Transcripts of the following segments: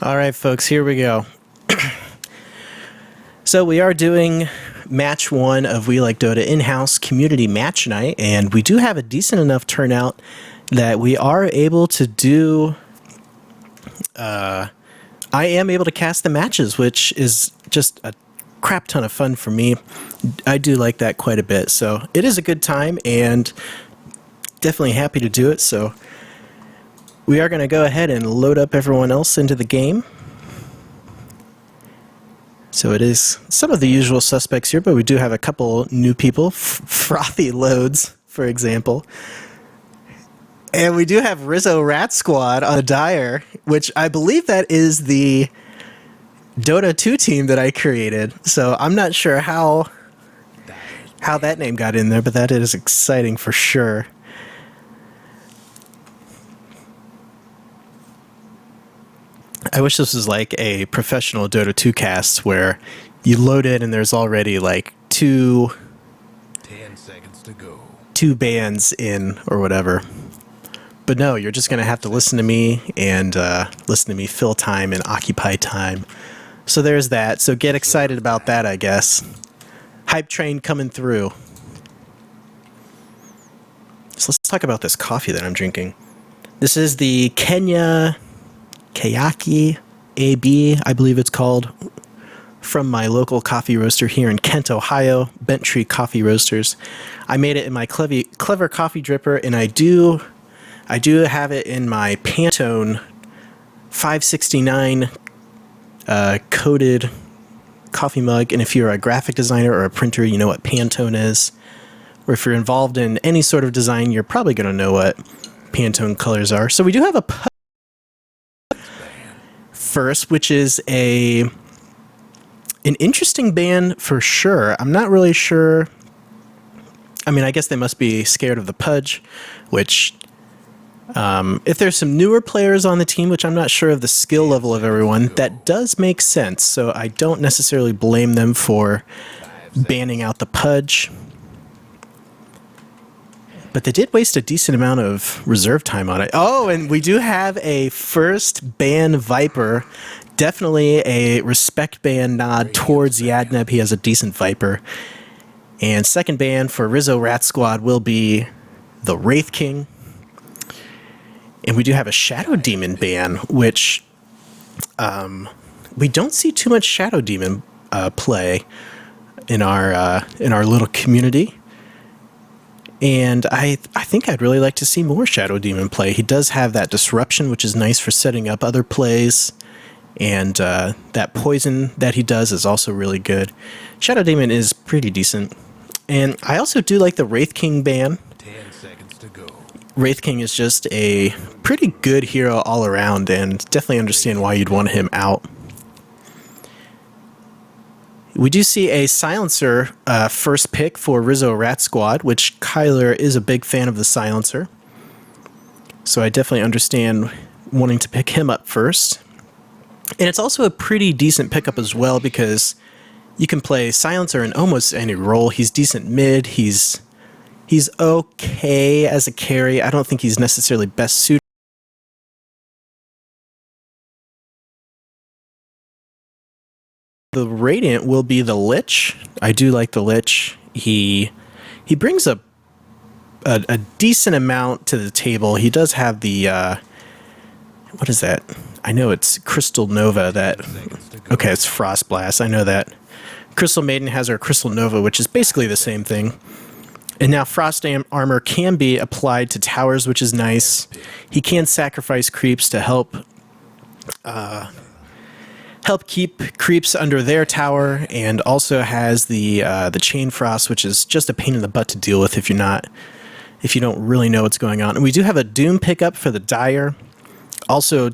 All right, folks, here we go. So we are doing match one of We Like Dota in-house community match night, and we do have a decent enough turnout that we are able to do... I am able to cast the matches, which is just a crap ton of fun for me. I do like that quite a bit, so it is a good time, and definitely happy to do it, so... We are going to go ahead and load up everyone else into the game. So it is some of the usual suspects here, but we do have a couple new people. Frothy Loads, for example. And we do have Rizzo Rat Squad on the Dire, which I believe that is the Dota 2 team that I created. So I'm not sure how that name got in there, but that is exciting for sure. I wish this was like a professional Dota 2 cast where you load it and there's already like 10 seconds to go. Two bands in or whatever. But no, you're just going to have to listen to me and listen to me fill time and occupy time. So there's that. So get excited about that, I guess. Hype train coming through. So let's talk about this coffee that I'm drinking. This is the Kenya... Kayaki AB, I believe it's called, from my local coffee roaster here in Kent, Ohio, Bent Tree Coffee Roasters. I made it in my clever coffee dripper, and I do have it in my Pantone 569 coated coffee mug. And if you're a graphic designer or a printer, you know what Pantone is. Or if you're involved in any sort of design, you're probably going to know what Pantone colors are. So we do have a first, which is an interesting band for sure. I'm not really sure. I mean, I guess they must be scared of the Pudge, which if there's some newer players on the team, which I'm not sure of the skill level of everyone, that does make sense. So I don't necessarily blame them for banning out the Pudge. But they did waste a decent amount of reserve time on it. Oh, and we do have a first ban Viper. Definitely a respect ban nod towards Yadneb. He has a decent Viper. And second ban for Rizzo Rat Squad will be the Wraith King. And we do have a Shadow Demon ban, which we don't see too much Shadow Demon play in our little community. And I think I'd really like to see more Shadow Demon play. He does have that disruption, which is nice for setting up other plays. And that poison that he does is also really good. Shadow Demon is pretty decent. And I also do like the Wraith King ban. 10 seconds to go. Wraith King is just a pretty good hero all around, and definitely understand why you'd want him out. We do see a Silencer first pick for Rizzo Rat Squad, which Kyler is a big fan of the Silencer. So I definitely understand wanting to pick him up first. And it's also a pretty decent pickup as well, because you can play Silencer in almost any role. He's decent mid. He's okay as a carry. I don't think he's necessarily best suited. The Radiant will be the Lich. I do like the Lich. He brings a decent amount to the table. He does have the what is that? I know it's Crystal Nova. Okay, it's Frost Blast. I know that. Crystal Maiden has her Crystal Nova, which is basically the same thing. And now Frost Armor can be applied to towers, which is nice. He can sacrifice creeps to help keep creeps under their tower, and also has the Chain Frost, which is just a pain in the butt to deal with if you don't really know what's going on. And we do have a Doom pickup for the Dire. Also,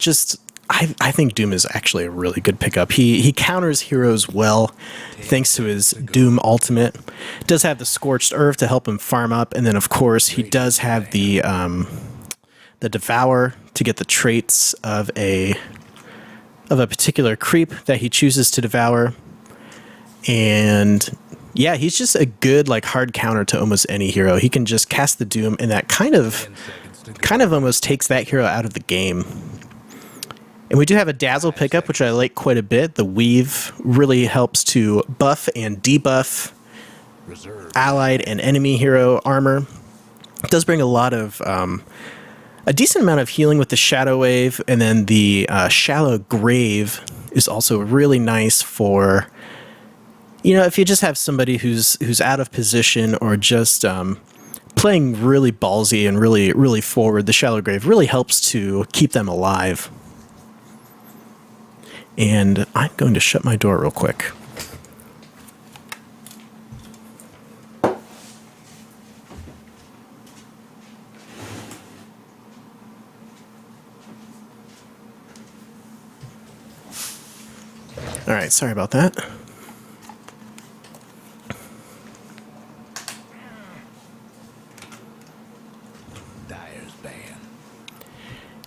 I think Doom is actually a really good pickup. He counters heroes well, thanks to his Doom ultimate. Does have the Scorched Earth to help him farm up, and then of course he does have the Devour to get the traits of a particular creep that he chooses to devour. And yeah, he's just a good like hard counter to almost any hero. He can just cast the Doom, and that kind of almost takes that hero out of the game. And we do have a Dazzle pickup, which I like quite a bit. The Weave really helps to buff and debuff allied and enemy hero armor. It does bring a lot of, a decent amount of healing with the Shadow Wave, and then the Shallow Grave is also really nice for, you know, if you just have somebody who's out of position or just playing really ballsy and really forward, the Shallow Grave really helps to keep them alive. And I'm going to shut my door real quick. All right, sorry about that. Dyer's ban.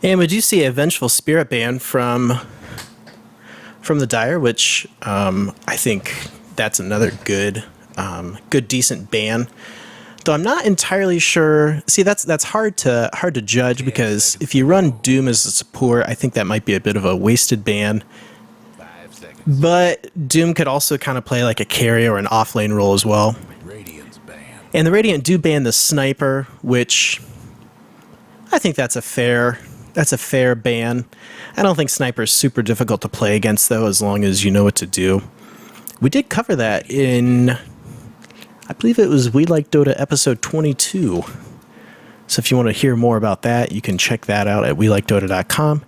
And we do see a Vengeful Spirit ban from the Dire, which I think that's another good decent ban. Though I'm not entirely sure. See, that's hard to judge, because if you run Doom as a support, I think that might be a bit of a wasted ban. 5 seconds. But Doom could also kind of play like a carry or an offlane role as well. Radiant's ban. And the Radiant do ban the Sniper, which I think that's a fair ban. I don't think Sniper is super difficult to play against, though, as long as you know what to do. We did cover that in, I believe it was We Like Dota episode 22. So if you want to hear more about that, you can check that out at welikedota.com,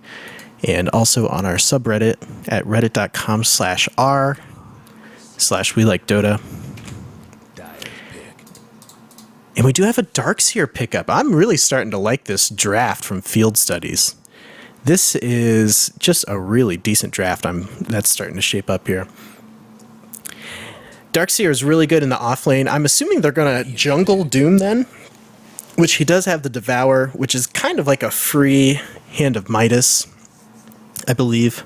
and also on our subreddit at reddit.com/r/welikedota. Dyer's pick. And we do have a Darkseer pickup. I'm really starting to like this draft from Field Studies. This is just a really decent draft. That's starting to shape up here. Darkseer is really good in the off lane. I'm assuming they're going to jungle Doom then, which he does have the Devour, which is kind of like a free Hand of Midas, I believe.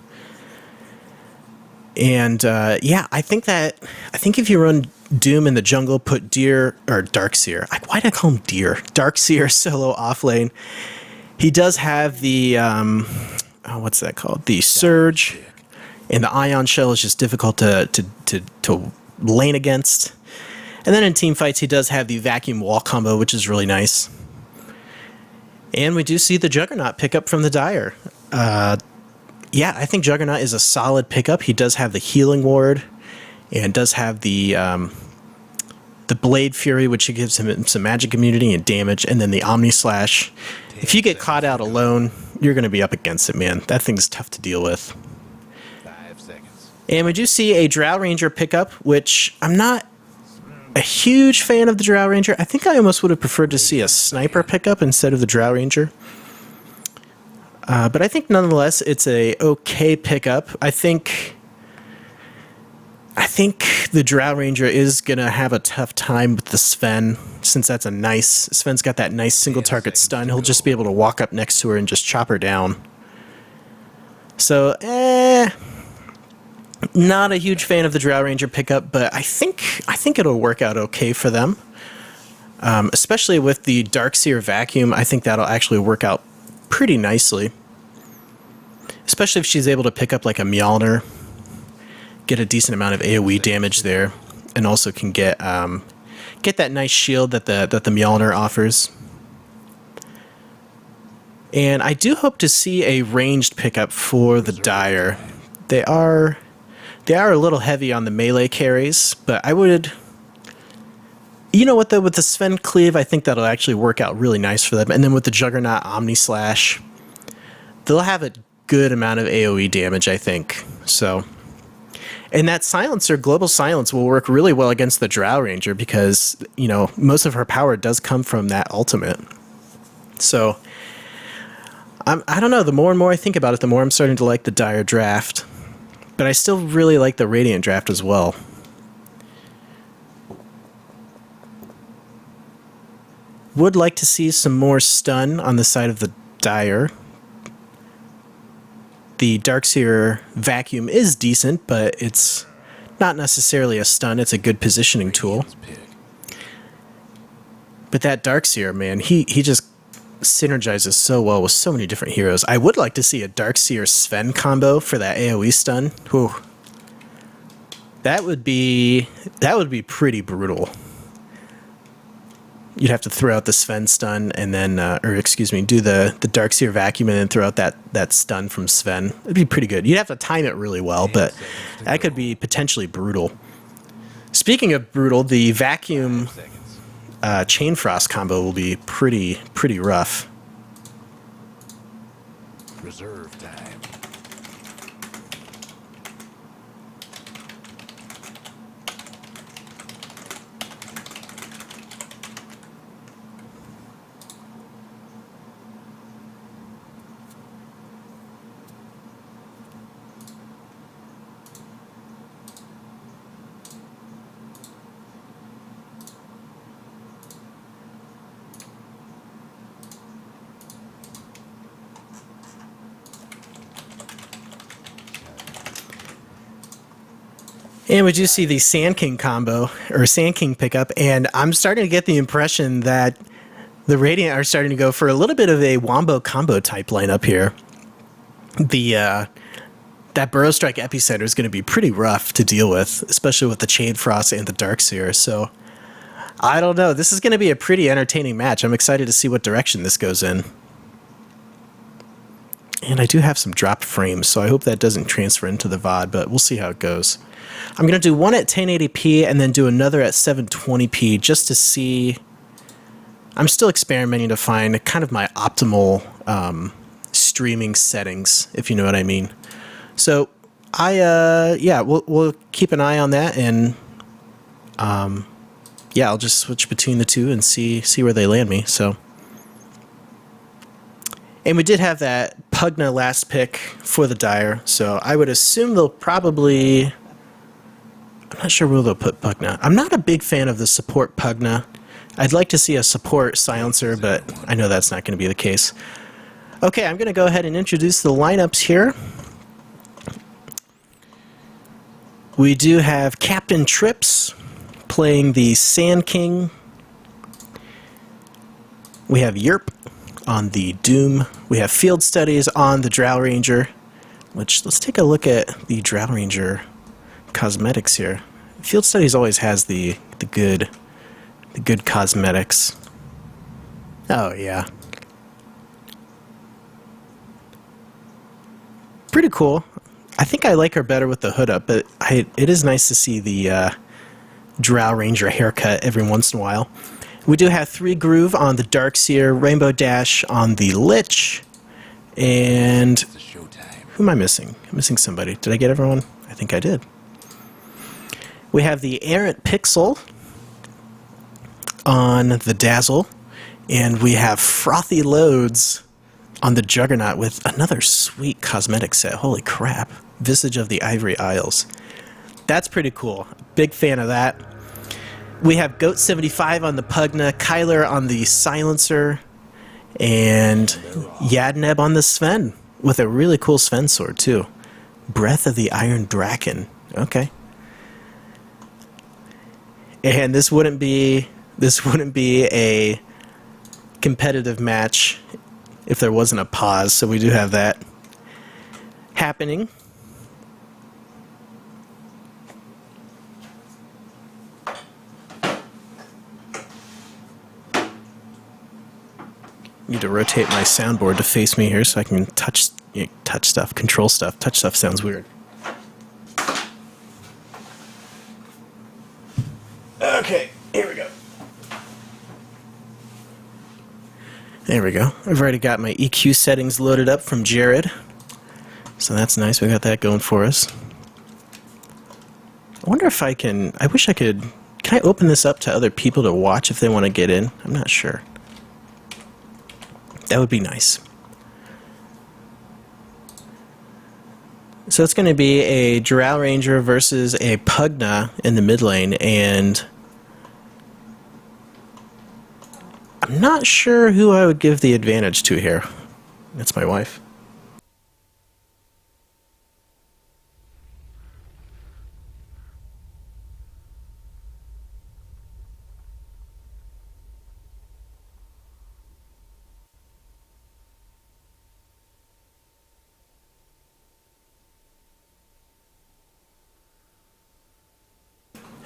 And yeah, I think if you run Doom in the jungle, put Darkseer. Why did I call him Deer? Darkseer solo off lane. He does have the what's that called? The Surge, and the Ion Shell is just difficult to lane against. And then in team fights, he does have the Vacuum Wall combo, which is really nice. And we do see the Juggernaut pickup from the Dire. Yeah, I think Juggernaut is a solid pickup. He does have the Healing Ward, and does have the Blade Fury, which gives him some magic immunity and damage, and then the Omni Slash. If you get caught out alone, you're going to be up against it, man. That thing's tough to deal with. 5 seconds. And we do see a Drow Ranger pickup, which I'm not a huge fan of the Drow Ranger. I think I almost would have preferred to see a Sniper pickup instead of the Drow Ranger. But I think nonetheless, it's a okay pickup. I think the Drow Ranger is going to have a tough time with the Sven, since Sven's got that nice single target stun. He'll just be able to walk up next to her and just chop her down. So, not a huge fan of the Drow Ranger pickup, but I think it'll work out okay for them. Especially with the Darkseer Vacuum, I think that'll actually work out pretty nicely. Especially if she's able to pick up like a Mjolnir, get a decent amount of AoE damage there, and also can get that nice shield that the Mjolnir offers. And I do hope to see a ranged pickup for the Dire. They are a little heavy on the melee carries, but I would, you know what, though, with the Sven Cleave, I think that'll actually work out really nice for them. And then with the Juggernaut Omni Slash, they'll have a good amount of AoE damage, I think. So, and that Silencer, Global Silence, will work really well against the Drow Ranger, because, you know, most of her power does come from that ultimate. So, I don't know, the more and more I think about it, the more I'm starting to like the Dire draft. But I still really like the Radiant draft as well. Would like to see some more stun on the side of the Dire. The Darkseer Vacuum is decent, but it's not necessarily a stun. It's a good positioning tool. But that Darkseer, man, he just synergizes so well with so many different heroes. I would like to see a Darkseer Sven combo for that AoE stun. Whew. That would be pretty brutal. You'd have to throw out the Sven stun and then, do the Darkseer vacuum and then throw out that stun from Sven. It'd be pretty good. You'd have to time it really well, but that could be potentially brutal. Speaking of brutal, the vacuum Chain Frost combo will be pretty rough. Reserve time. And we do see the Sand King combo, or Sand King pickup, and I'm starting to get the impression that the Radiant are starting to go for a little bit of a wombo combo type lineup here. That Burrow Strike Epicenter is going to be pretty rough to deal with, especially with the Chain Frost and the Darkseer, so I don't know. This is going to be a pretty entertaining match. I'm excited to see what direction this goes in. And I do have some drop frames, so I hope that doesn't transfer into the VOD, but we'll see how it goes. I'm going to do one at 1080p and then do another at 720p just to see. I'm still experimenting to find kind of my optimal streaming settings, if you know what I mean. So we'll keep an eye on that, and I'll just switch between the two and see where they land me. So. And we did have that Pugna last pick for the Dire, so I would assume they'll probably... I'm not sure where they'll put Pugna. I'm not a big fan of the support Pugna. I'd like to see a support Silencer, but I know that's not going to be the case. Okay, I'm going to go ahead and introduce the lineups here. We do have Captain Trips playing the Sand King. We have Yerp on the Doom. We have Field Studies on the Drow Ranger, which, let's take a look at the Drow Ranger cosmetics here. Field Studies always has the good cosmetics. Oh yeah. Pretty cool. I think I like her better with the hood up, but it is nice to see the Drow Ranger haircut every once in a while. We do have 3 Groove on the Darkseer, Rainbow Dash on the Lich, and who am I missing? I'm missing somebody. Did I get everyone? I think I did. We have the Errant Pixel on the Dazzle, and we have Frothy Loads on the Juggernaut with another sweet cosmetic set. Holy crap. Visage of the Ivory Isles. That's pretty cool. Big fan of that. We have Goat75 on the Pugna, Kyler on the Silencer, and Yadneb on the Sven, with a really cool Sven sword, too. Breath of the Iron Draken. Okay. And this wouldn't be a competitive match if there wasn't a pause, so we do have that happening. Need to rotate my soundboard to face me here so I can touch stuff, control stuff. Touch stuff sounds weird. Okay, here we go. There we go. I've already got my EQ settings loaded up from Jared. So that's nice. We got that going for us. I wonder if I can... I wish I could... Can I open this up to other people to watch if they want to get in? I'm not sure. That would be nice. So it's going to be a Drow Ranger versus a Pugna in the mid lane, and I'm not sure who I would give the advantage to here. That's my wife.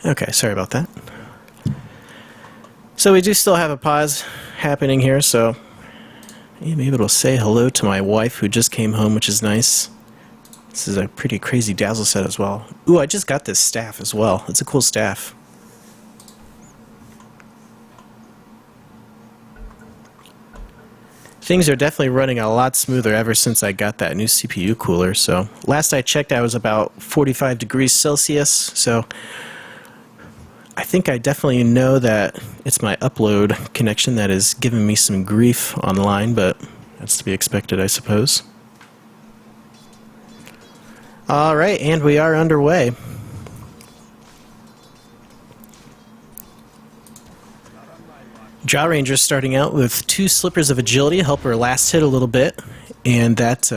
Okay, sorry about that. So we do still have a pause happening here, so I'm able to say hello to my wife who just came home, which is nice. This is a pretty crazy Dazzle set as well. Ooh, I just got this staff as well. It's a cool staff. Things are definitely running a lot smoother ever since I got that new CPU cooler. So last I checked, I was about 45 degrees Celsius. So I think I definitely know that it's my upload connection that is giving me some grief online, but that's to be expected, I suppose. All right, and we are underway. Drow Ranger starting out with 2 Slippers of Agility, help her last hit a little bit, and that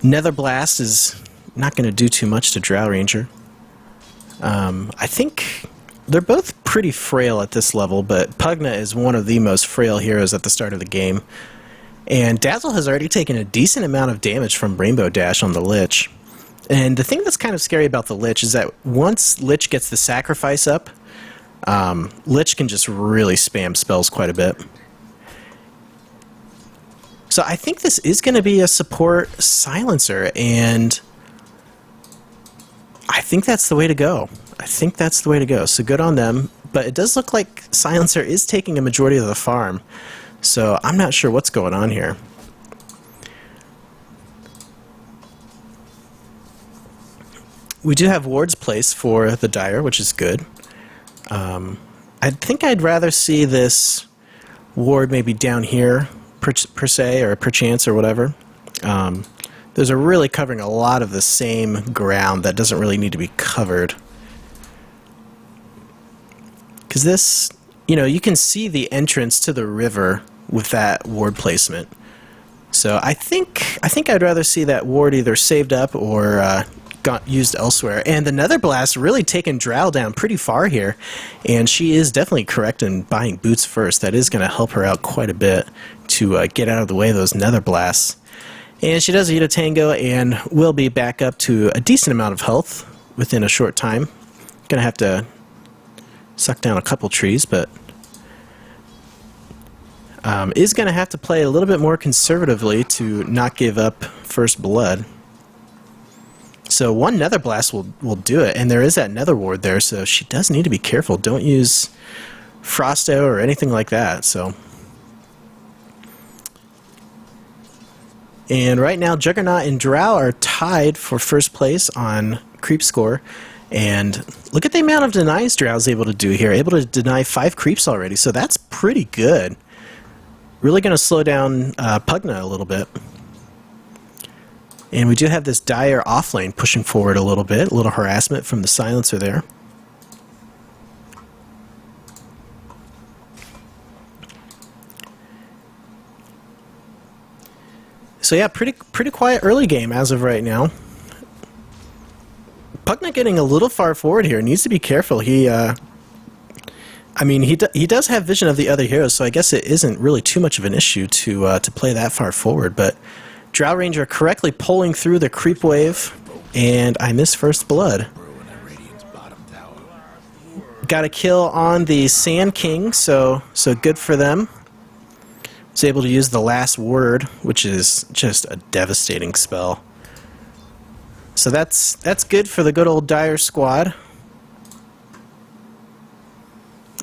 Nether Blast is not going to do too much to Drow Ranger. I think they're both pretty frail at this level, but Pugna is one of the most frail heroes at the start of the game. And Dazzle has already taken a decent amount of damage from Rainbow Dash on the Lich. And the thing that's kind of scary about the Lich is that once Lich gets the sacrifice up, Lich can just really spam spells quite a bit. So I think this is going to be a support silencer, and I think that's the way to go. So good on them, but it does look like silencer is taking a majority of the farm, so I'm not sure what's going on here. We do have wards placed for the Dire, which is good. I think I'd rather see this ward maybe down here, per se, or perchance, or whatever. Those are really covering a lot of the same ground that doesn't really need to be covered. Because this, you know, you can see the entrance to the river with that ward placement. So I think I'd rather see that ward either saved up or got used elsewhere. And the Nether Blast really taken Drow down pretty far here, and she is definitely correct in buying boots first. That is going to help her out quite a bit to get out of the way of those Nether Blasts. And she does eat a Tango and will be back up to a decent amount of health within a short time. Going to have to suck down a couple trees, but is going to have to play a little bit more conservatively to not give up first blood. So one Nether Blast will do it, and there is that Nether Ward there, so she does need to be careful. Don't use Frosto or anything like that. So, and right now Juggernaut and Drow are tied for first place on creep score, and look at the amount of denies Drow's able to do here. Able to deny 5 creeps already, so that's pretty good. Really going to slow down Pugna a little bit. And we do have this Dire off lane pushing forward a little bit. A little harassment from the silencer there. So yeah, pretty quiet early game as of right now. Pugna getting a little far forward here. Needs to be careful. He does have vision of the other heroes, so I guess it isn't really too much of an issue to play that far forward, but Drow Ranger correctly pulling through the creep wave, and I miss first blood. Got a kill on the Sand King, so good for them. Was able to use the last word, which is just a devastating spell. So that's good for the good old Dire squad.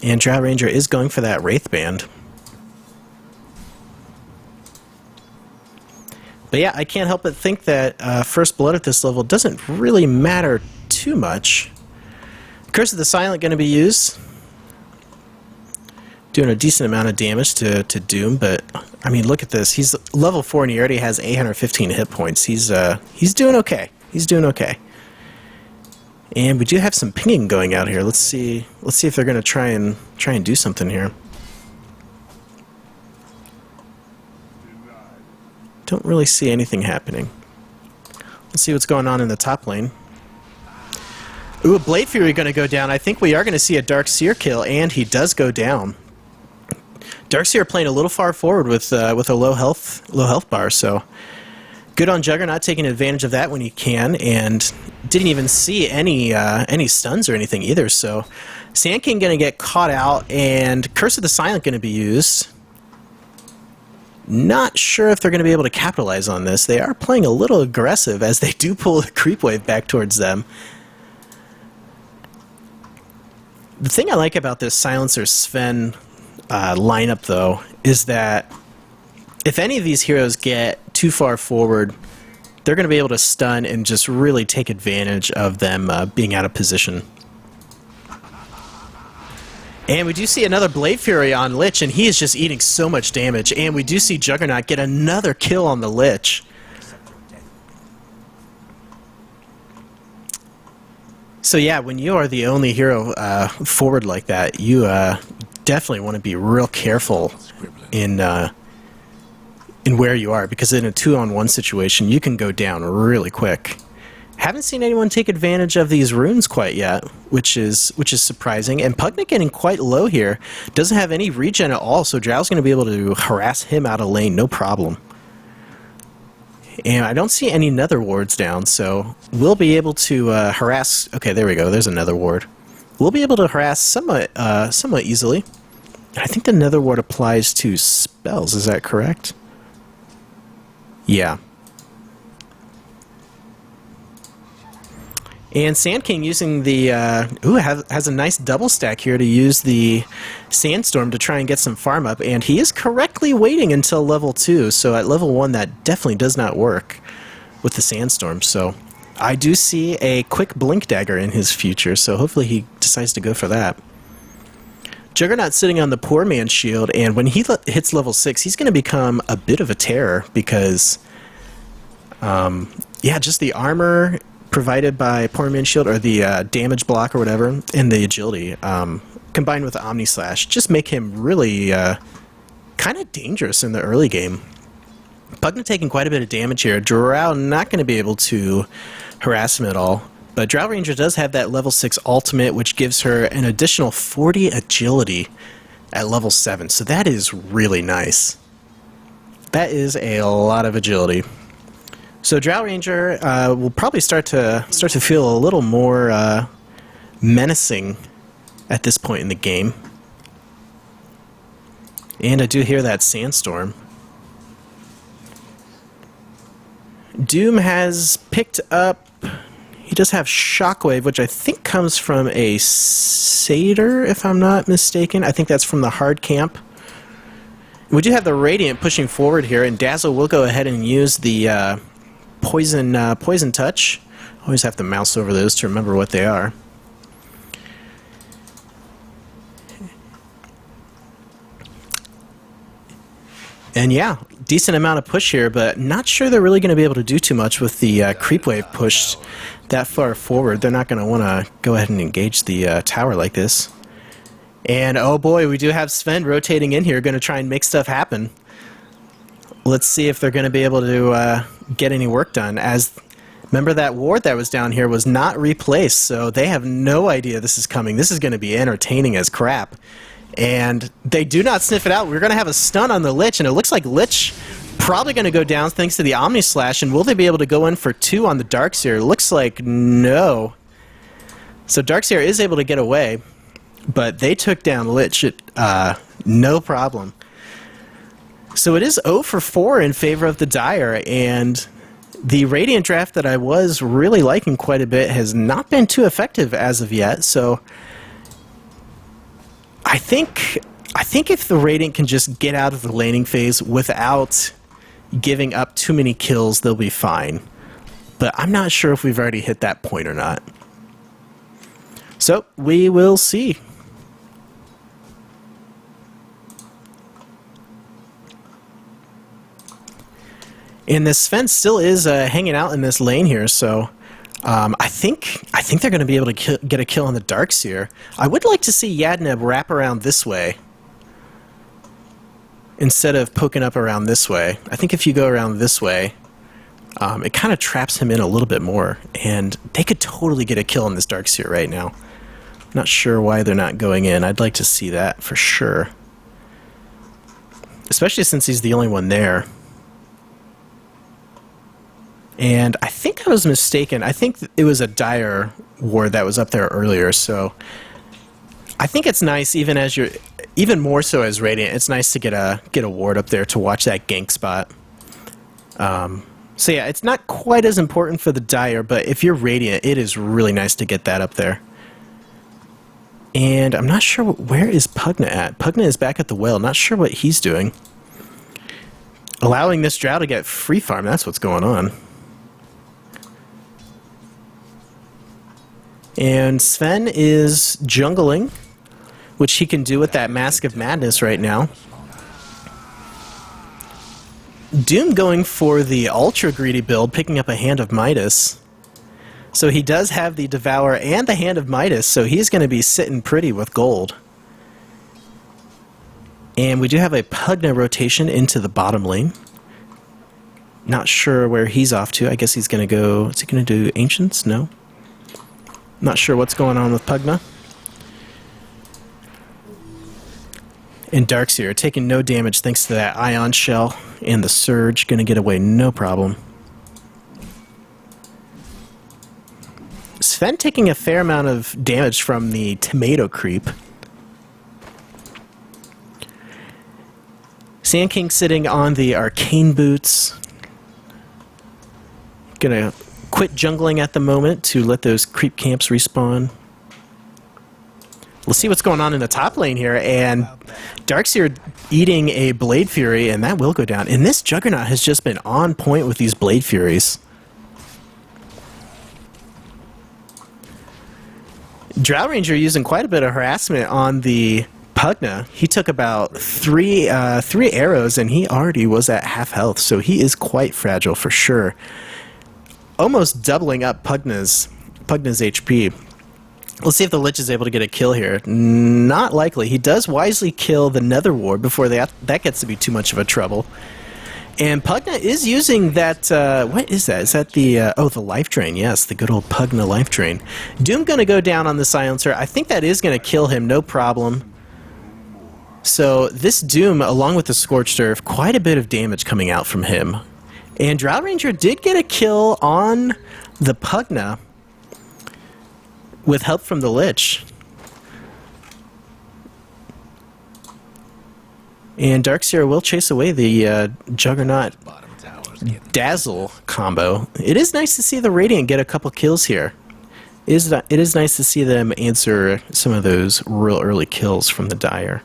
And Drow Ranger is going for that Wraith Band. But yeah, I can't help but think that first blood at this level doesn't really matter too much. Curse of the Silent going to be used. Doing a decent amount of damage to Doom, but I mean, look at this. He's level 4 and he already has 815 hit points. He's doing okay. He's doing okay. And we do have some pinging going out here. Let's see if they're going to try and do something here. Don't really see anything happening. Let's see what's going on in the top lane. Ooh, a Blade Fury going to go down. I think we are going to see a Dark Seer kill, and he does go down. Dark Seer playing a little far forward with a low health bar, so Good on Juggernaut taking advantage of that when he can, and didn't even see any stuns or anything either. So Sand King going to get caught out, and Curse of the Silent going to be used. Not sure if they're going to be able to capitalize on this. They are playing a little aggressive as they do pull the creep wave back towards them. The thing I like about this Silencer Sven lineup, though, is that if any of these heroes get too far forward, they're going to be able to stun and just really take advantage of them being out of position. And we do see another Blade Fury on Lich, and he is just eating so much damage. And we do see Juggernaut get another kill on the Lich. So yeah, when you are the only hero forward like that, you definitely want to be real careful in where you are, because in a 2-on-1 situation, you can go down really quick. Haven't seen anyone take advantage of these runes quite yet, which is surprising. And Pugna getting quite low here. Doesn't have any regen at all, so Drow's going to be able to harass him out of lane, no problem. And I don't see any nether wards down, so we'll be able to harass... Okay, there we go, there's a nether ward. We'll be able to harass somewhat easily. I think the nether ward applies to spells, is that correct? Yeah. And Sand King using the... has a nice double stack here to use the Sandstorm to try and get some farm up. And he is correctly waiting until level 2. So at level 1, that definitely does not work with the Sandstorm. So I do see a quick Blink Dagger in his future. So hopefully he decides to go for that. Juggernaut sitting on the Poor Man's Shield. And when he hits level 6, he's going to become a bit of a terror. Because, yeah, just the armor provided by Poor Man's Shield, or the damage block or whatever, and the agility, combined with the Omni Slash, just make him really kind of dangerous in the early game. Pugna taking quite a bit of damage here. Drow not going to be able to harass him at all. But Drow Ranger does have that level 6 ultimate, which gives her an additional 40 agility at level 7. So that is really nice. That is a lot of agility. So Drow Ranger will probably start to feel a little more menacing at this point in the game. And I do hear that Sandstorm. Doom has picked up... He does have Shockwave, which I think comes from a Satyr, if I'm not mistaken. I think that's from the hard camp. We do have the Radiant pushing forward here, and Dazzle will go ahead and use the Poison Touch. Always have to mouse over those to remember what they are. And yeah, decent amount of push here, but not sure they're really going to be able to do too much with the creep wave pushed that far forward. They're not going to want to go ahead and engage the tower like this. And oh boy, we do have Sven rotating in here, going to try and make stuff happen. Let's see if they're going to be able to get any work done. As remember, that ward that was down here was not replaced, so they have no idea this is coming. This is going to be entertaining as crap. And they do not sniff it out. We're going to have a stun on the Lich, and it looks like Lich probably going to go down thanks to the Omni Slash. And will they be able to go in for 2 on the Darkseer? Looks like no. So Darkseer is able to get away, but they took down Lich no problem. So it is 0 for 4 in favor of the Dire, and the Radiant draft that I was really liking quite a bit has not been too effective as of yet. So I think if the Radiant can just get out of the laning phase without giving up too many kills, they'll be fine. But I'm not sure if we've already hit that point or not. So we will see. And this Sven still is hanging out in this lane here, so I think they're going to be able to get a kill on the Darkseer. I would like to see Yadneb wrap around this way instead of poking up around this way. I think if you go around this way, it kind of traps him in a little bit more, and they could totally get a kill on this Darkseer right now. Not sure why they're not going in. I'd like to see that for sure, especially since he's the only one there. And I think I was mistaken. I think it was a Dire ward that was up there earlier, so I think it's nice, even more so as Radiant, it's nice to get a ward up there to watch that gank spot. So yeah, it's not quite as important for the Dire, but if you're Radiant, it is really nice to get that up there. And I'm not sure, where is Pugna at? Pugna is back at the well, not sure what he's doing. Allowing this Drow to get free farm, that's what's going on. And Sven is jungling, which he can do with that Mask of Madness right now. Doom going for the ultra greedy build, picking up a Hand of Midas. So he does have the Devour and the Hand of Midas, so he's going to be sitting pretty with gold. And we do have a Pugna rotation into the bottom lane. Not sure where he's off to. I guess he's going to go... Is he going to do Ancients? No. Not sure what's going on with Pugna. And Darkseer taking no damage thanks to that Ion Shell and the Surge. Going to get away no problem. Sven taking a fair amount of damage from the Tomato Creep. Sand King sitting on the Arcane Boots. Gonna quit jungling at the moment to let those creep camps respawn. We'll see what's going on in the top lane here, and Darkseer eating a Blade Fury, and that will go down. And this Juggernaut has just been on point with these Blade Furies. Drow Ranger using quite a bit of harassment on the Pugna. He took about three arrows, and he already was at half health, so he is quite fragile for sure. Almost doubling up Pugna's HP. We'll see if the Lich is able to get a kill here. Not likely. He does wisely kill the Nether Ward before that gets to be too much of a trouble. And Pugna is using that, what is that? Is that the, the Life Drain. Yes, the good old Pugna Life Drain. Doom going to go down on the Silencer. I think that is going to kill him, no problem. So this Doom, along with the Scorched Earth, quite a bit of damage coming out from him. And Drow Ranger did get a kill on the Pugna with help from the Lich. And Darkseer will chase away the Juggernaut Dazzle combo. It is nice to see the Radiant get a couple kills here. It is nice to see them answer some of those real early kills from the Dire.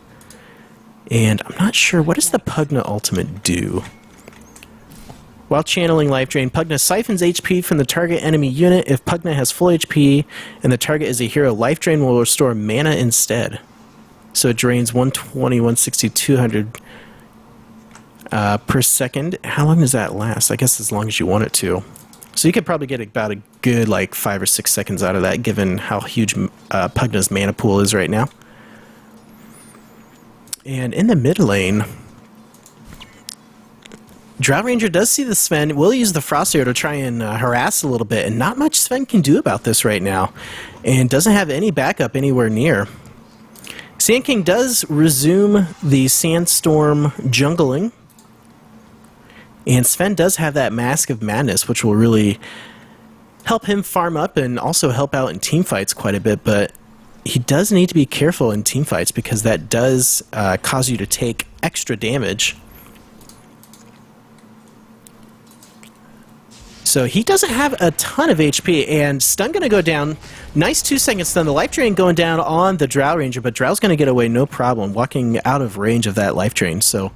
And I'm not sure, what does the Pugna ultimate do? While channeling Life Drain, Pugna siphons HP from the target enemy unit. If Pugna has full HP and the target is a hero, Life Drain will restore mana instead. So it drains 120, 160, 200 per second. How long does that last? I guess as long as you want it to. So you could probably get about a good 5 or 6 seconds out of that, given how huge Pugna's mana pool is right now. And in the mid lane, Drow Ranger does see the Sven, will use the Frost Arrow to try and harass a little bit, and not much Sven can do about this right now, and doesn't have any backup anywhere near. Sand King does resume the Sandstorm jungling, and Sven does have that Mask of Madness, which will really help him farm up and also help out in teamfights quite a bit, but he does need to be careful in teamfights because that does cause you to take extra damage. So he doesn't have a ton of HP, and stun going to go down. Nice 2-second stun. The Life Drain going down on the Drow Ranger, but Drow's going to get away no problem, walking out of range of that Life Drain. So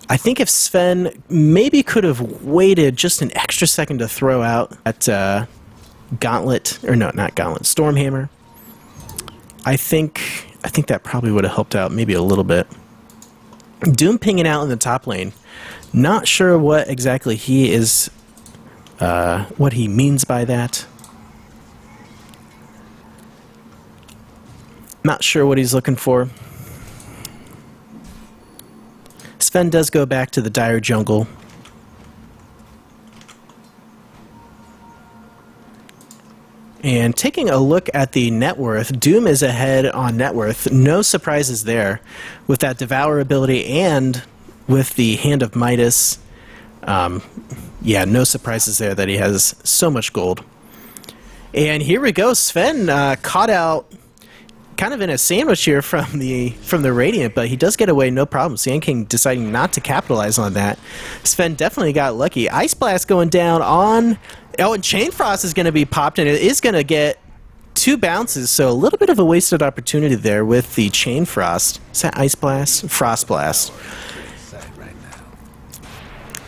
I think if Sven maybe could have waited just an extra second to throw out that Gauntlet, or no, not Gauntlet, Stormhammer, I think that probably would have helped out maybe a little bit. Doom pinging out in the top lane. Not sure what exactly he is... what he means by that. Not sure what he's looking for. Sven does go back to the Dire jungle. And taking a look at the net worth, Doom is ahead on net worth. No surprises there with that Devour ability and with the Hand of Midas. yeah, no surprises there that he has so much gold. And here we go. Sven caught out kind of in a sandwich here from the Radiant, but he does get away no problem. Sand King deciding not to capitalize on that. Sven definitely got lucky. Ice Blast going down on... Oh, and Chain Frost is going to be popped, and it is going to get 2 bounces, so a little bit of a wasted opportunity there with the Chain Frost. Is that Ice Blast? Frost Blast.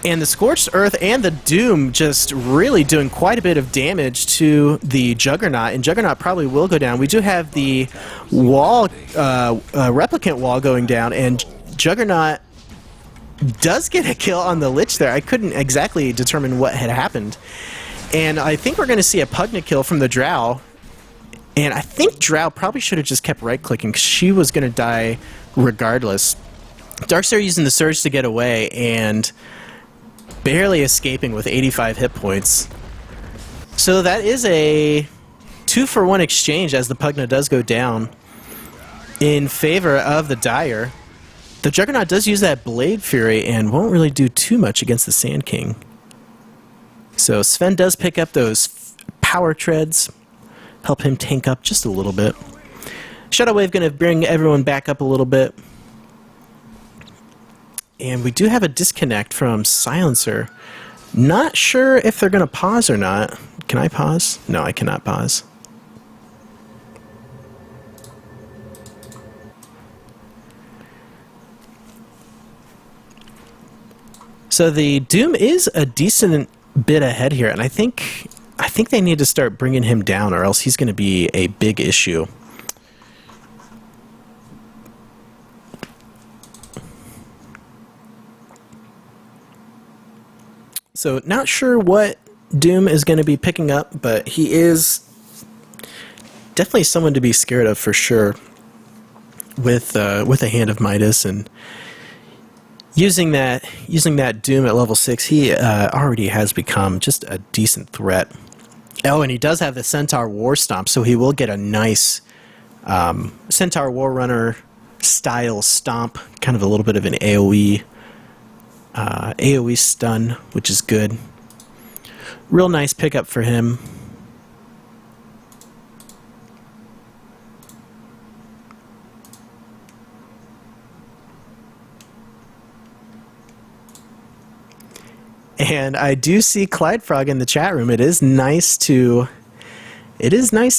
And the Scorched Earth and the Doom just really doing quite a bit of damage to the Juggernaut, and Juggernaut probably will go down. We do have the wall, Replicant wall going down, and Juggernaut does get a kill on the Lich there. I couldn't exactly determine what had happened. And I think we're going to see a Pugna kill from the Drow. And I think Drow probably should have just kept right-clicking, because she was going to die regardless. Darkseer using the Surge to get away, and barely escaping with 85 hit points. So that is a 2-for-1 exchange as the Pugna does go down in favor of the Dire. The Juggernaut does use that Blade Fury and won't really do too much against the Sand King. So Sven does pick up those power treads, help him tank up just a little bit. Shadow Wave going to bring everyone back up a little bit. And we do have a disconnect from Silencer. Not sure if they're going to pause or not. Can I pause? No, I cannot pause. So the Doom is a decent bit ahead here, and I think they need to start bringing him down, or else he's going to be a big issue. So not sure what Doom is going to be picking up, but he is definitely someone to be scared of for sure with a Hand of Midas, and using that Doom at level 6, he already has become just a decent threat. Oh, and he does have the Centaur War Stomp, so he will get a nice Centaur War Runner style stomp, kind of a little bit of an AoE stun, which is good. Real nice pickup for him. And I do see Clyde Frog in the chat room. It is nice to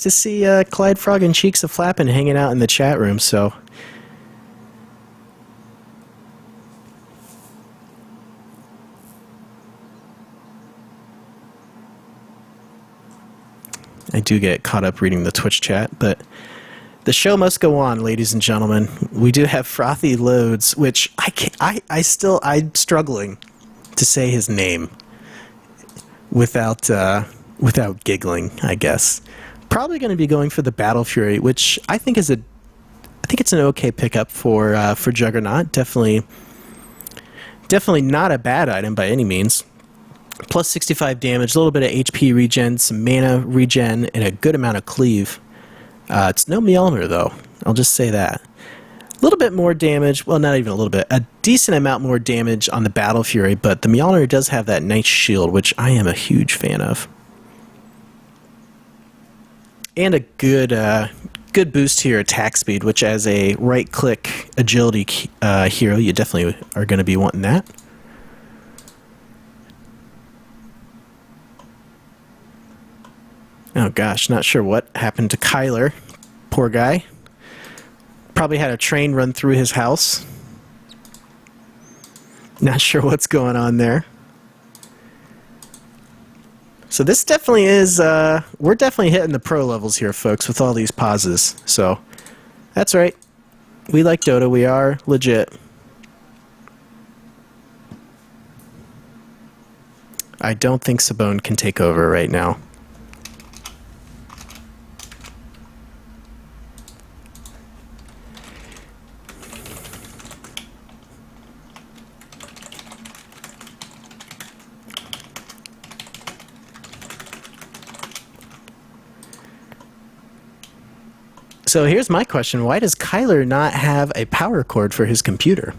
see Clyde Frog and Cheeks of Flappin' hanging out in the chat room. So I do get caught up reading the Twitch chat, but the show must go on, ladies and gentlemen. We do have Frothy Loads, which I'm struggling to say his name without giggling, I guess. Probably going to be going for the Battle Fury, which I think it's an okay pickup for Juggernaut. Definitely not a bad item by any means. Plus 65 damage, a little bit of HP regen, some mana regen, and a good amount of cleave. It's no Mjolnir, though. I'll just say that. A little bit more damage, well, not even a little bit, a decent amount more damage on the Battle Fury, but the Mjolnir does have that nice shield, which I am a huge fan of. And a good boost to your attack speed, which as a right-click agility hero, you definitely are going to be wanting that. Oh gosh, not sure what happened to Kyler. Poor guy. Probably had a train run through his house. Not sure what's going on there. So this definitely is, we're definitely hitting the pro levels here, folks, with all these pauses. So, that's right. We like Dota, we are legit. I don't think Sabone can take over right now. So here's my question. Why does Kyler not have a power cord for his computer?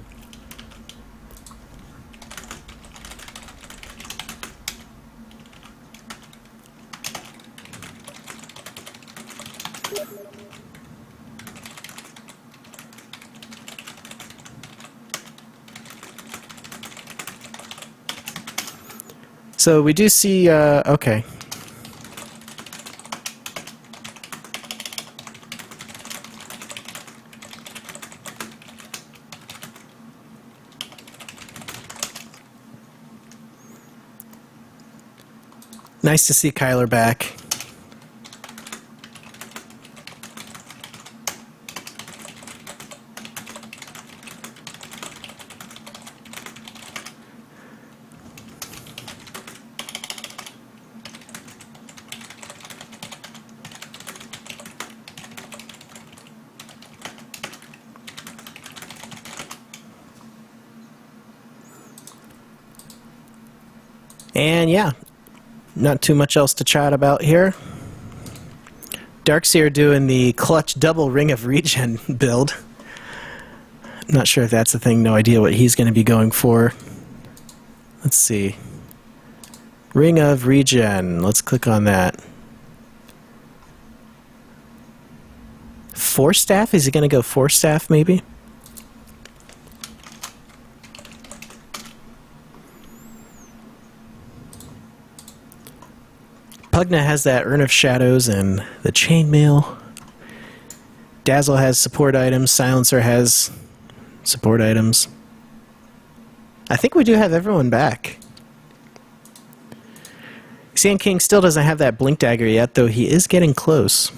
So we do see, okay. Nice to see Kyler back. And yeah, not too much else to chat about here. Darkseer doing the clutch double Ring of Regen build. Not sure if that's the thing, no idea what he's going to be going for. Let's see. Ring of Regen, let's click on that. Force Staff, is he going to go Force Staff maybe? Pugna has that Urn of Shadows and the Chainmail. Dazzle has support items. Silencer has support items. I think we do have everyone back. Sand King still doesn't have that Blink Dagger yet, though he is getting close.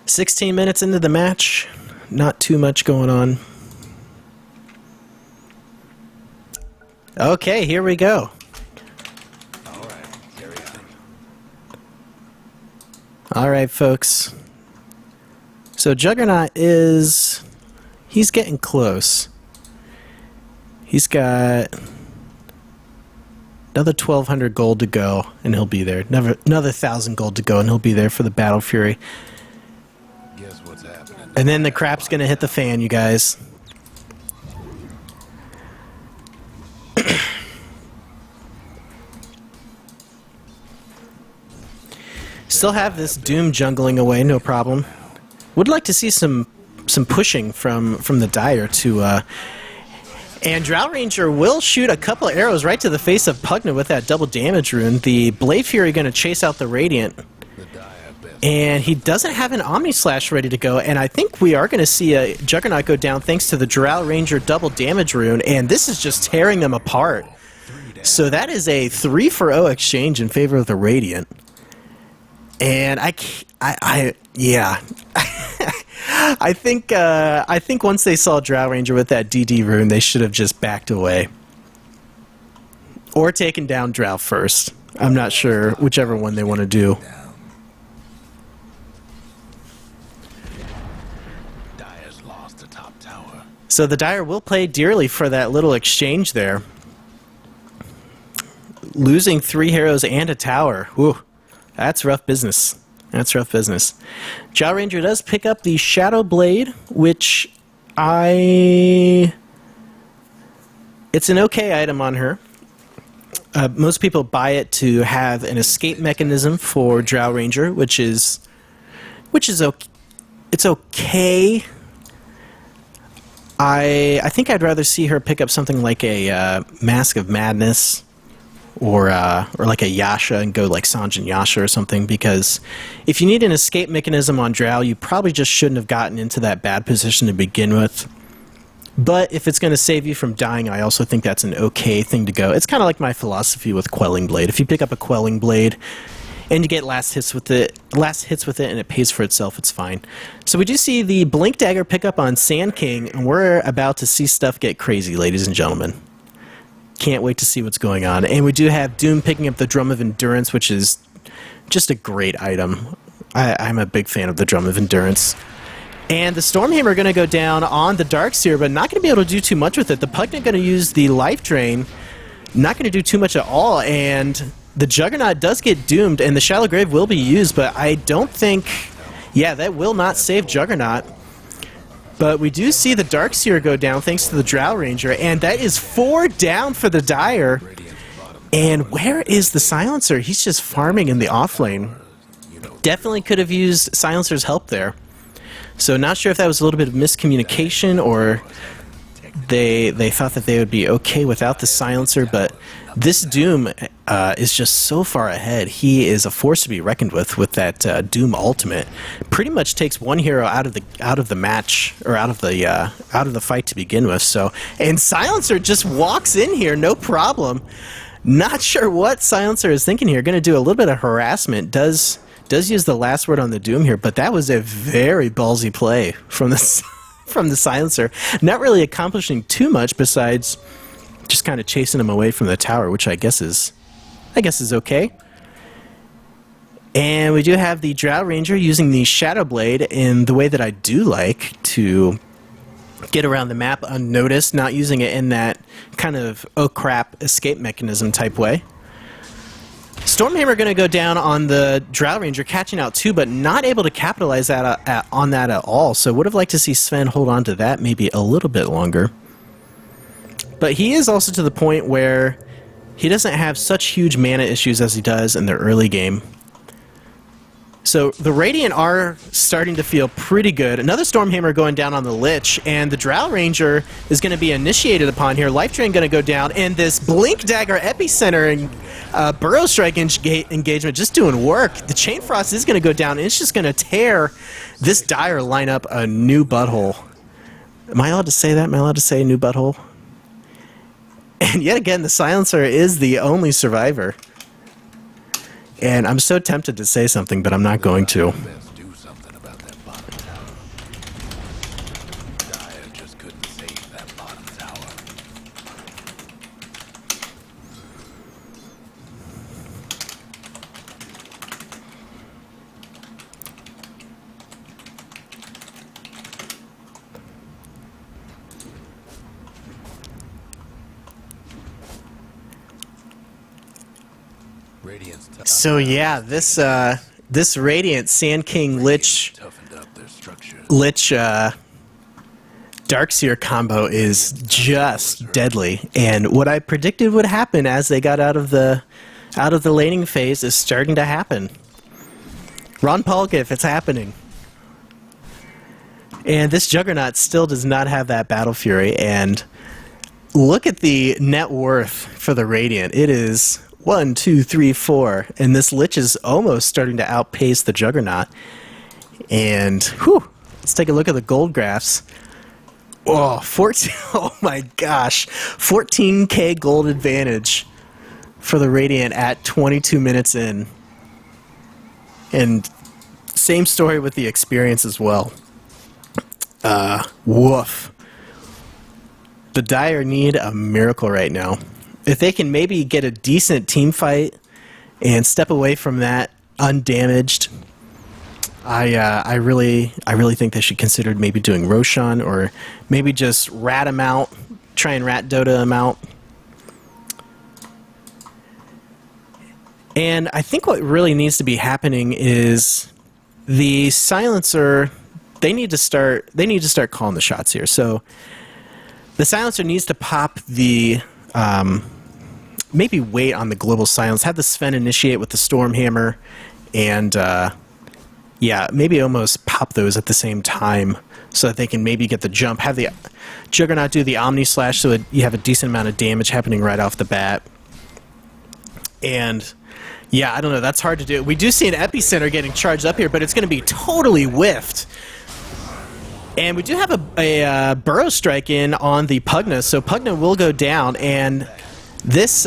"16 minutes into the match. Not too much going on. Okay, here we go. All right, carry on. All right, folks. So Juggernaut he's getting close. He's got another 1,200 gold to go, and he'll be there. Another 1,000 gold to go, and he'll be there for the Battle Fury. Guess what's happening? And then the crap's gonna hit the fan, you guys. Still have this Doom jungling away, no problem. Would like to see some pushing from the Dire to and Drow Ranger will shoot a couple of arrows right to the face of Pugna with that double damage rune. The Blade Fury going to chase out the Radiant. And he doesn't have an Omni Slash ready to go, and I think we are going to see a Juggernaut go down thanks to the Drow Ranger double damage rune, and this is just tearing them apart. So that is a 3-for-0 exchange in favor of the Radiant. And yeah. I think once they saw Drow Ranger with that DD rune, they should have just backed away. Or taken down Drow first. I'm not sure, whichever one they want to do. Dire's lost the top tower. So the Dire will pay dearly for that little exchange there. Losing 3 heroes and a tower. Whew. That's rough business. That's rough business. Drow Ranger does pick up the Shadow Blade, which it's an okay item on her. Most people buy it to have an escape mechanism for Drow Ranger, which is okay. It's okay. I think I'd rather see her pick up something like a Mask of Madness. Or like a Yasha and go like Sanjin Yasha or something, because if you need an escape mechanism on Drow, you probably just shouldn't have gotten into that bad position to begin with. But if it's going to save you from dying, I also think that's an okay thing to go. It's kind of like my philosophy with Quelling Blade. If you pick up a Quelling Blade and you get last hits with it and it pays for itself, it's fine. So we do see the Blink Dagger pick up on Sand King, and we're about to see stuff get crazy, ladies and gentlemen. Can't wait to see what's going on. And we do have Doom picking up the Drum of Endurance, which is just a great item. I'm a big fan of the Drum of Endurance. And the Stormhammer are going to go down on the Darkseer, but not going to be able to do too much with it. The Pugna going to use the Life Drain. Not going to do too much at all. And the Juggernaut does get doomed, and the Shallow Grave will be used, but I don't think... Yeah, that will not save Juggernaut. But we do see the Darkseer go down thanks to the Drow Ranger, and that is 4 down for the Dire. And where is the Silencer? He's just farming in the off lane. Definitely could have used Silencer's help there. So not sure if that was a little bit of miscommunication or they thought that they would be okay without the silencer, but this Doom is just so far ahead. He is a force to be reckoned with that Doom ultimate. Pretty much takes one hero out of the match, or out of the fight to begin with. So, and silencer just walks in here, no problem. Not sure what silencer is thinking here. Going to do a little bit of harassment. Does use the last word on the Doom here, but that was a very ballsy play from the from the silencer. Not really accomplishing too much besides just kind of chasing him away from the tower, which I guess is okay. And we do have the Drow Ranger using the Shadow Blade in the way that I do like to get around the map unnoticed, not using it in that kind of oh crap escape mechanism type way. Stormhammer going to go down on the Drow Ranger, catching out too, but not able to capitalize on that at all. So would have liked to see Sven hold on to that maybe a little bit longer. But he is also to the point where he doesn't have such huge mana issues as he does in the early game. So the Radiant are starting to feel pretty good. Another Stormhammer going down on the Lich, and the Drow Ranger is going to be initiated upon here. Life Drain going to go down, and this Blink Dagger Epicenter and Burrow Strike engagement just doing work. The Chain Frost is going to go down, and it's just going to tear this Dire lineup a new butthole. Am I allowed to say that? Am I allowed to say new butthole? And yet again, the Silencer is the only survivor. And I'm so tempted to say something, but I'm not going to. Best do something about that bottom tower. Dire just couldn't save that bottom tower. Radiant's tough. So yeah, this Radiant Sand King Lich Toughened up their structure. Darkseer combo is just deadly, and what I predicted would happen as they got out of the laning phase is starting to happen. Ron Palkif, it's happening. And this Juggernaut still does not have that Battle Fury, and look at the net worth for the Radiant. It is 1, 2, 3, 4, and this Lich is almost starting to outpace the Juggernaut. And whew, let's take a look at the gold graphs. Oh, 14, oh my gosh, 14k gold advantage for the Radiant at 22 minutes in. And same story with the experience as well. Woof. The Dire need a miracle right now. If they can maybe get a decent team fight and step away from that undamaged, I really think they should consider maybe doing Roshan, or maybe just rat him out, try and rat Dota him out. And I think what really needs to be happening is the Silencer. They need to start calling the shots here. So the Silencer needs to pop the maybe wait on the Global Silence, have the Sven initiate with the Stormhammer, and yeah, maybe almost pop those at the same time so that they can maybe get the jump. Have the Juggernaut do the Omni Slash so that you have a decent amount of damage happening right off the bat. And yeah, I don't know, that's hard to do. We do see an Epicenter getting charged up here, but it's going to be totally whiffed. And we do have a Burrow Strike in on the Pugna, so Pugna will go down, and this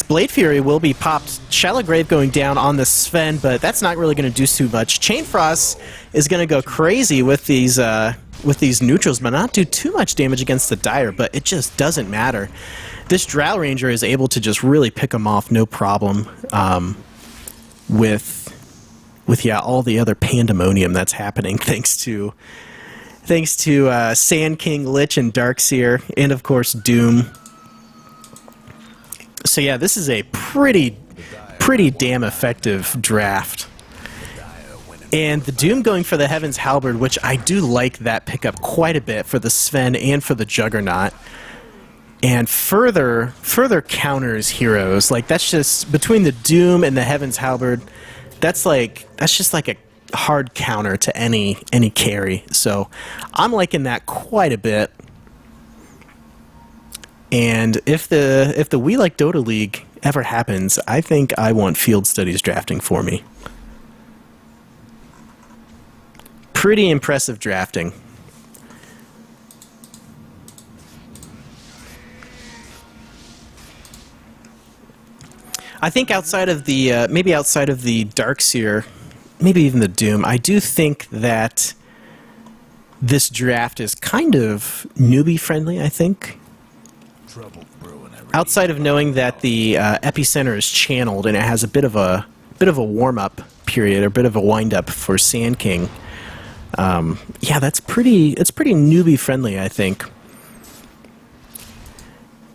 Blade Fury will be popped. Shallow Grave going down on the Sven, but that's not really going to do too much. Chain Frost is going to go crazy with these neutrals, but not do too much damage against the Dire, but it just doesn't matter. This Drow Ranger is able to just really pick them off, no problem, with yeah, all the other pandemonium that's happening thanks to Sand King, Lich, and Darkseer, and of course Doom. So yeah, this is a pretty damn effective draft. And the Doom going for the Heaven's Halberd, which I do like that pickup quite a bit for the Sven and for the Juggernaut. And further counters heroes. Like, that's just between the Doom and the Heaven's Halberd, that's just like a hard counter to any carry. So I'm liking that quite a bit. And if the We Like Dota League ever happens, I think I want field studies drafting for me. Pretty impressive drafting. I think outside of the maybe outside of the Darkseer, maybe even the Doom, I do think that this draft is kind of newbie friendly. I think Trouble brewing at outside of knowing that the epicenter is channeled and it has a bit of a warm up period, or a bit of a wind up for Sand King. Yeah, it's pretty newbie friendly, I think.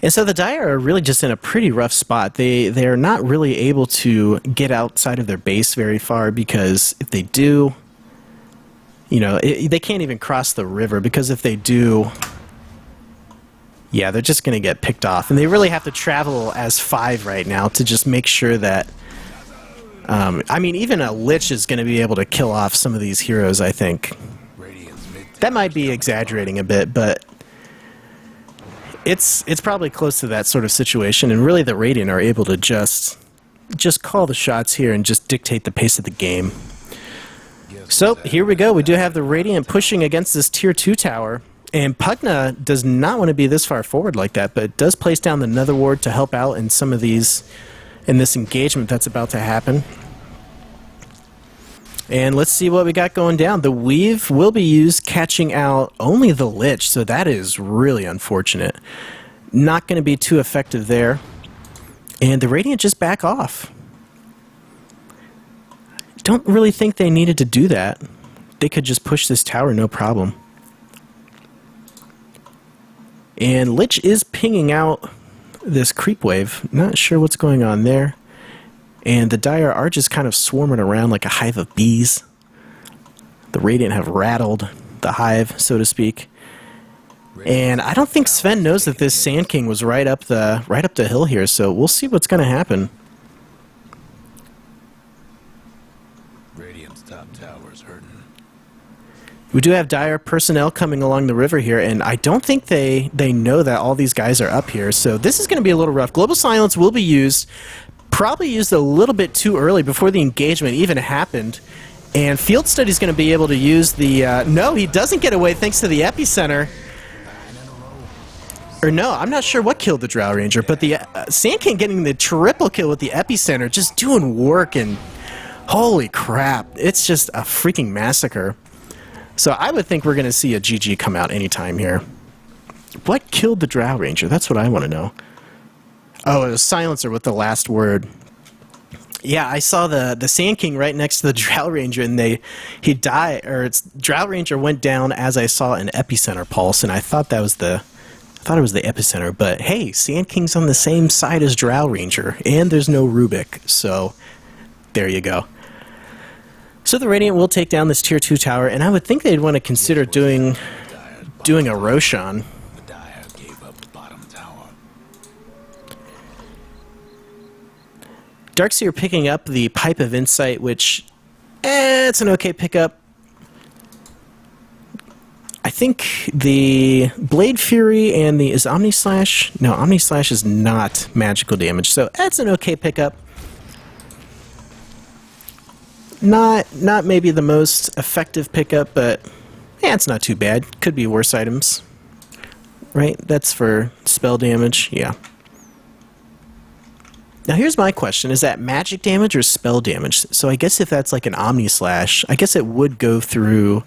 And so the Dire are really just in a pretty rough spot. They're not really able to get outside of their base very far, because if they do, you know, they can't even cross the river, because if they do, yeah, they're just going to get picked off. And they really have to travel as 5 right now to just make sure that, I mean, even a Lich is going to be able to kill off some of these heroes, I think. That might be exaggerating a bit, but it's probably close to that sort of situation, and really the Radiant are able to just call the shots here and just dictate the pace of the game. So here we go. We do have the Radiant pushing against this tier 2 tower, and Pugna does not want to be this far forward like that, but does place down the Nether Ward to help out in some of these, in this engagement that's about to happen. And let's see what we got going down. The Weave will be used, catching out only the Lich, so that is really unfortunate. Not going to be too effective there. And the Radiant just back off. Don't really think they needed to do that. They could just push this tower, no problem. And Lich is pinging out this creep wave. Not sure what's going on there. And the Dire are just kind of swarming around like a hive of bees. The Radiant have rattled the hive, so to speak. And I don't think Sven knows that this Sand King was right up the hill here, so we'll see what's going to happen. Radiant's top tower's hurting. We do have Dire personnel coming along the river here, and I don't think they know that all these guys are up here, so this is going to be a little rough. Global Silence will be used. Probably used a little bit too early before the engagement even happened. And Field Study's going to be able to use the... no, he doesn't get away thanks to the epicenter. Or no, I'm not sure what killed the Drow Ranger, but the Sand King getting the triple kill with the epicenter, just doing work, and holy crap, it's just a freaking massacre. So I would think we're going to see a GG come out anytime here. What killed the Drow Ranger? That's what I want to know. Oh, it was Silencer with the last word. Yeah, I saw the Sand King right next to the Drow Ranger, and he died, or Drow Ranger went down as I saw an epicenter pulse, and I thought it was the epicenter. But hey, Sand King's on the same side as Drow Ranger, and there's no Rubik, so there you go. So the Radiant will take down this tier 2 tower, and I would think they'd want to consider doing a Roshan. Darkseer picking up the Pipe of Insight, which, it's an okay pickup. I think the Blade Fury and the... Is Omnislash? No, Omnislash is not magical damage, so that's an okay pickup. Not maybe the most effective pickup, but yeah, it's not too bad. Could be worse items. Right? That's for spell damage, yeah. Now here's my question, is that magic damage or spell damage? So I guess if that's like an Omnislash, I guess it would go through...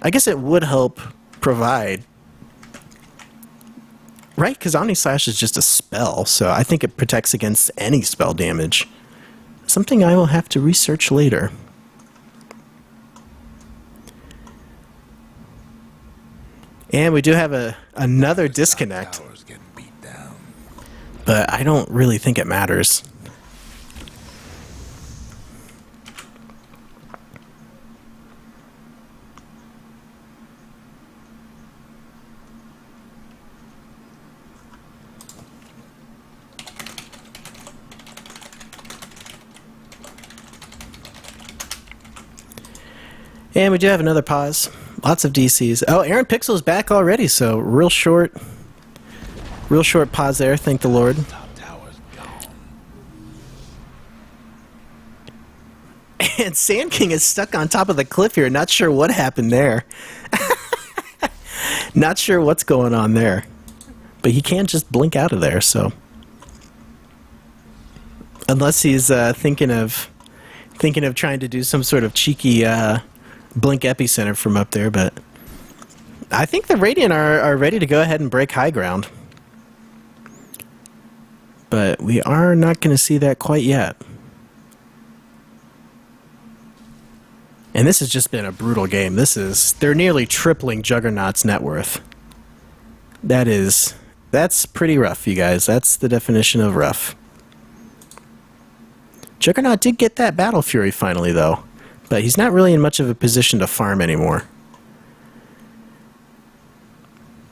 I guess it would help provide... Right? Because Omnislash is just a spell, so I think it protects against any spell damage. Something I will have to research later. And we do have another disconnect. But I don't really think it matters. And we do have another pause. Lots of DCs. Oh, Aaron Pixel's back already, so real short Real short pause there, thank the Lord. Top tower's gone. And Sand King is stuck on top of the cliff here. Not sure what happened there. Not sure what's going on there. But he can't just blink out of there, so. Unless he's thinking of trying to do some sort of cheeky blink epicenter from up there, but I think the Radiant are ready to go ahead and break high ground. But we are not going to see that quite yet. And this has just been a brutal game. They're nearly tripling Juggernaut's net worth. That's pretty rough, you guys. That's the definition of rough. Juggernaut did get that Battle Fury finally, though. But he's not really in much of a position to farm anymore.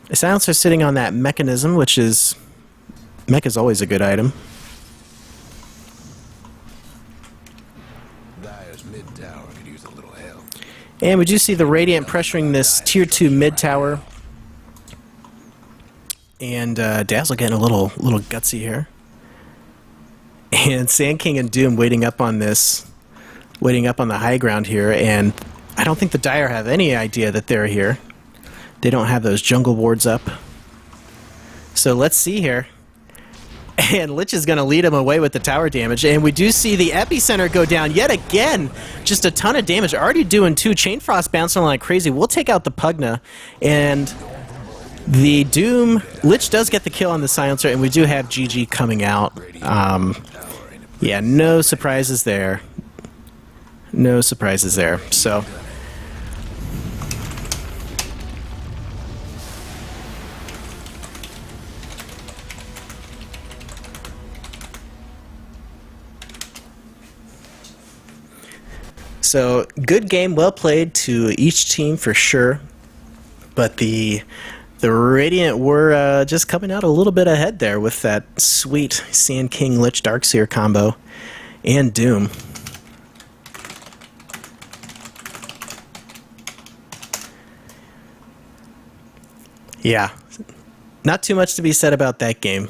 The Silencer's sitting on that Mechanism, which is... Mech is always a good item. Dyer's mid tower could use a little help. And we do see the Radiant pressuring this Tier 2 mid tower. And Dazzle getting a little gutsy here. And Sand King and Doom waiting up on the high ground here. And I don't think the Dire have any idea that they're here. They don't have those jungle wards up. So let's see here. And Lich is going to lead him away with the tower damage. And we do see the epicenter go down yet again. Just a ton of damage. Already doing 2. Chain Frost bouncing like crazy. We'll take out the Pugna. And the Doom... Lich does get the kill on the Silencer. And we do have GG coming out. Yeah, no surprises there. No surprises there. So... So, good game, well played to each team for sure. But the Radiant were just coming out a little bit ahead there with that sweet Sand King Lich Darkseer combo and Doom. Yeah, not too much to be said about that game.